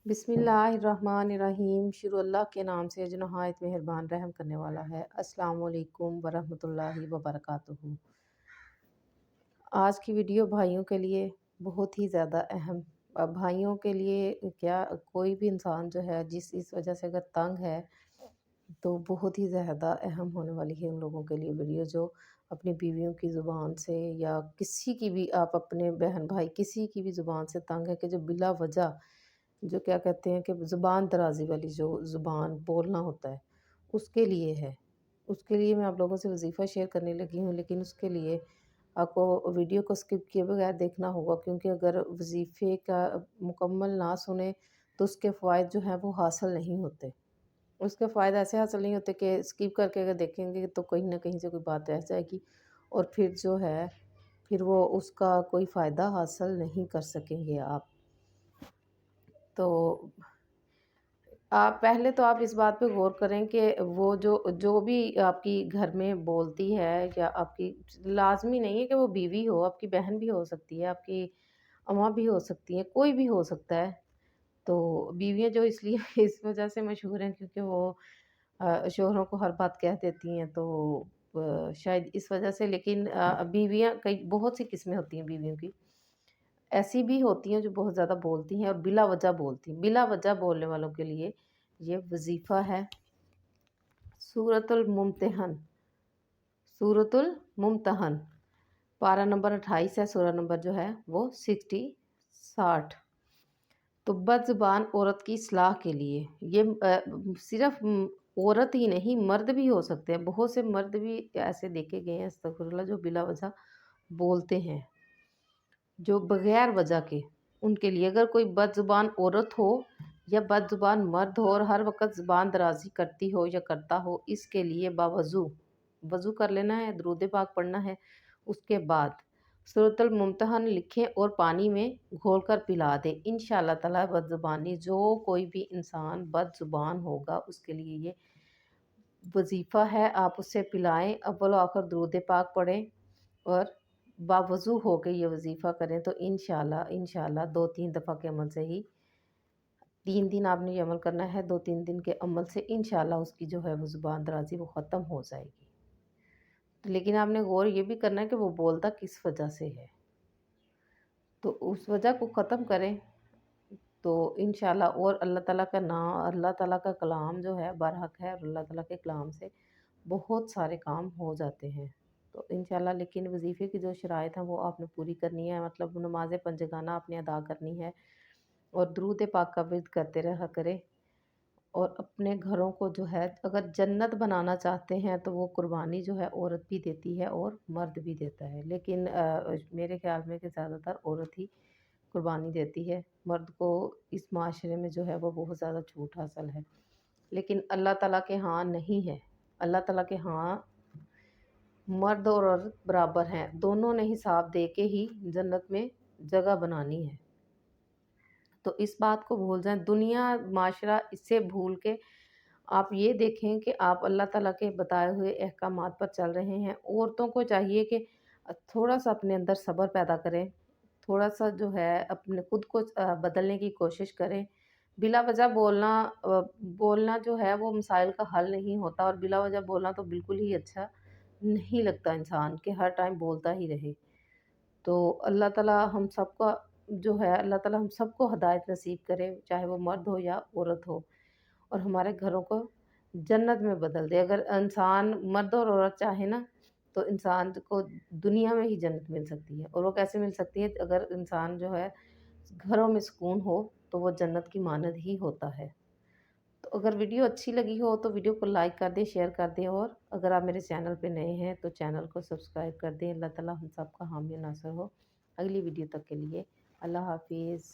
बिस्मिल्लाहिर्रहमानिर्रहीम। शुरू अल्लाह के नाम से जो नहायत मेहरबान रहम करने वाला है। अस्सलामु अलैकुम वरहमतुल्लाहि वबरकातुहू। आज की वीडियो भाइयों के लिए बहुत ही ज़्यादा अहम, भाइयों के लिए क्या, कोई भी इंसान जो है जिस इस वजह से अगर तंग है तो बहुत ही ज़्यादा अहम होने वाली है उन लोगों के लिए वीडियो, जो अपनी बीवियों की ज़ुबान से या किसी की भी, आप अपने बहन भाई किसी की भी ज़ुबान से तंग है कि जो बिला वजह, जो क्या कहते हैं कि ज़ुबान दराज़ी वाली जो ज़ुबान बोलना होता है, उसके लिए है। उसके लिए मैं आप लोगों से वज़ीफ़ा शेयर करने लगी हूँ, लेकिन उसके लिए आपको वीडियो को स्किप किए बगैर देखना होगा, क्योंकि अगर वज़ीफ़े का मुकम्मल ना सुने तो उसके फ़वाइद जो हैं वो हासिल नहीं होते। उसके फ़ायदे ऐसे हासिल नहीं होते कि स्किप करके अगर देखेंगे तो कहीं न कहीं से कोई बात रह जाएगी और फिर जो है, फिर वो उसका कोई फ़ायदा हासिल नहीं कर सकेंगे आप। तो आप पहले तो आप इस बात पे गौर करें कि वो जो जो भी आपकी घर में बोलती है, या आपकी, लाज़मी नहीं है कि वो बीवी हो, आपकी बहन भी हो सकती है, आपकी अम्मा भी हो सकती है, कोई भी हो सकता है। तो बीवियाँ जो इसलिए इस वजह से मशहूर हैं क्योंकि वो शोहरों को हर बात कह देती हैं, तो शायद इस वजह से। लेकिन बीवियाँ, कई बहुत सी किस्में होती हैं बीवियों की। ऐसी भी होती हैं जो बहुत ज़्यादा बोलती हैं और बिला वजह बोलती हैं। बिला वजह बोलने वालों के लिए ये वज़ीफ़ा है, सूरतुल मुम्तहन। सूरतुल मुम्तहन, पारा नंबर 28 है, सूरा नंबर जो है वो 60। तो बदज़ुबान औरत की इस्लाह के लिए ये सिर्फ़ औरत ही नहीं, मर्द भी हो सकते हैं। बहुत से मर्द भी ऐसे देखे गए हैं, अस्तग़फ़िरुल्लाह, जो बिला वजह बोलते हैं, जो बग़ैर वजह के। उनके लिए अगर कोई बदज़ुबान औरत हो या बदज़ुबान मर्द हो और हर वक़्त ज़ुबान दराज़ी करती हो या करता हो, इसके लिए बावज़ू वज़ू कर लेना है, दुरूद पाक पढ़ना है। उसके बाद सूरतुल मुम्तहन लिखें और पानी में घोलकर पिला दें। इंशाअल्लाह ताला बदज़ुबानी, जो कोई भी इंसान बदज़ुबान होगा उसके लिए ये वज़ीफ़ा है, आप उसे पिलाएँ। अव्वल व आखिर दुरूद पाक पढ़ें और बावज़ू होके ये वज़ीफ़ा करें, तो इंशाअल्लाह 2-3 दफ़ा के अमल से ही, 3 दिन आपने ये अमल करना है, 2-3 दिन के अमल से इंशाअल्लाह उसकी जो है वो ज़ुबान दराज़ी वो ख़त्म हो जाएगी। लेकिन आपने गौर ये भी करना है कि वो बोलता किस वजह से है, तो उस वजह को ख़त्म करें, तो इंशाअल्लाह। और अल्लाह ताला का नाम, अल्लाह ताला का कलाम जो है बरहक है, और अल्लाह ताला के कलाम से बहुत सारे काम हो जाते हैं। तो इंशाअल्लाह, लेकिन वज़ीफ़े की जो शराइत हैं वो आपने पूरी करनी है, मतलब नमाज़ पंजगाना आपने अदा करनी है और दुरूद पाक का विर्द करते रहा करें। और अपने घरों को जो है, अगर जन्नत बनाना चाहते हैं तो वो कुर्बानी जो है औरत भी देती है और मर्द भी देता है, लेकिन मेरे ख़्याल में कि ज़्यादातर औरत ही कुर्बानी देती है। मर्द को इस माशरे में जो है वो बहुत ज़्यादा छूट हासिल है, लेकिन अल्लाह ताला के यहाँ नहीं है। अल्लाह ताला के यहाँ मर्द और औरत बराबर हैं, दोनों ने हिसाब दे के ही जन्नत में जगह बनानी है। तो इस बात को भूल जाएँ, दुनिया माशरा इससे भूल के आप ये देखें कि आप अल्लाह ताला के बताए हुए अहकामात पर चल रहे हैं। औरतों को चाहिए कि थोड़ा-सा अपने अंदर सब्र पैदा करें, थोड़ा-सा जो है अपने खुद को बदलने की कोशिश करें। बिला वजह बोलना जो है वो मसाइल का हल नहीं होता, और बिला वजह बोलना तो बिल्कुल ही अच्छा नहीं लगता इंसान कि हर टाइम बोलता ही रहे। तो अल्लाह ताला हम सबका जो है, अल्लाह ताला हम सबको हिदायत नसीब करे, चाहे वो मर्द हो या औरत हो, और हमारे घरों को जन्नत में बदल दे। अगर इंसान मर्द और औरत चाहे ना, तो इंसान को दुनिया में ही जन्नत मिल सकती है। और वो कैसे मिल सकती है? अगर इंसान जो है घरों में सुकून हो, तो वो जन्नत की मानद ही होता है। तो अगर वीडियो अच्छी लगी हो तो वीडियो को लाइक कर दें, शेयर कर दें, और अगर आप मेरे चैनल पे नए हैं तो चैनल को सब्सक्राइब कर दें। अल्लाह ताला हम सब का हामी नासर हो। अगली वीडियो तक के लिए अल्लाह हाफ़िज़।